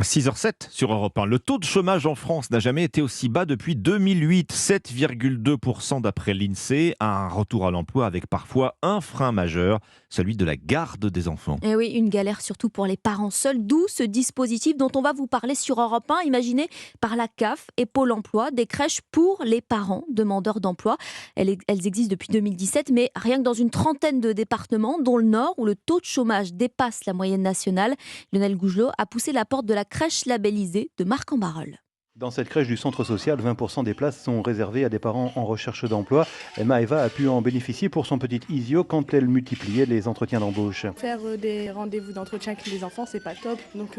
6h07 sur Europe 1. Le taux de chômage en France n'a jamais été aussi bas depuis 2008, 7,2% d'après l'INSEE. Un retour à l'emploi avec parfois un frein majeur, celui de la garde des enfants. Et oui, une galère surtout pour les parents seuls, d'où ce dispositif dont on va vous parler sur Europe 1, imaginé par la CAF et Pôle emploi, des crèches pour les parents demandeurs d'emploi. Elles existent depuis 2017, mais rien que dans une trentaine de départements, dont le Nord, où le taux de chômage dépasse la moyenne nationale, Lionel Gougelot a poussé la porte de la crèche labellisée de Marc-en-Barœul. Dans cette crèche du centre social, 20% des places sont réservées à des parents en recherche d'emploi. Maëva a pu en bénéficier pour son petit Isio quand elle multipliait les entretiens d'embauche. Faire des rendez-vous d'entretien avec les enfants, c'est pas top. Donc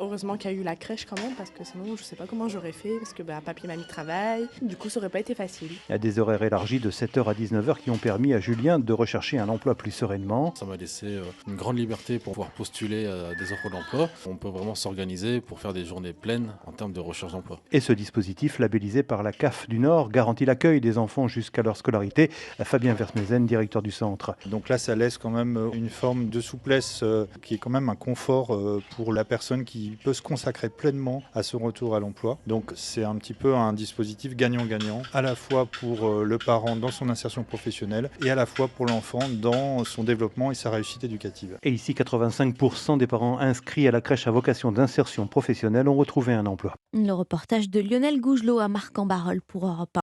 heureusement qu'il y a eu la crèche quand même, parce que sinon je sais pas comment j'aurais fait, parce que papi et mamie travaillent. Du coup, ça aurait pas été facile. Il y a des horaires élargis de 7h à 19h qui ont permis à Julien de rechercher un emploi plus sereinement. Ça m'a laissé une grande liberté pour pouvoir postuler à des offres d'emploi. On peut vraiment s'organiser pour faire des journées pleines en termes de recherche d'emploi. Et ce dispositif, labellisé par la CAF du Nord, garantit l'accueil des enfants jusqu'à leur scolarité. Fabien Versmezen, directeur du centre. Donc là, ça laisse quand même une forme de souplesse qui est quand même un confort pour la personne qui peut se consacrer pleinement à son retour à l'emploi. Donc c'est un petit peu un dispositif gagnant-gagnant, à la fois pour le parent dans son insertion professionnelle et à la fois pour l'enfant dans son développement et sa réussite éducative. Et ici, 85% des parents inscrits à la crèche à vocation d'insertion professionnelle ont retrouvé un emploi. Le reportage de Lionel Gougelot à Marc-en-Barœul pour Europe 1.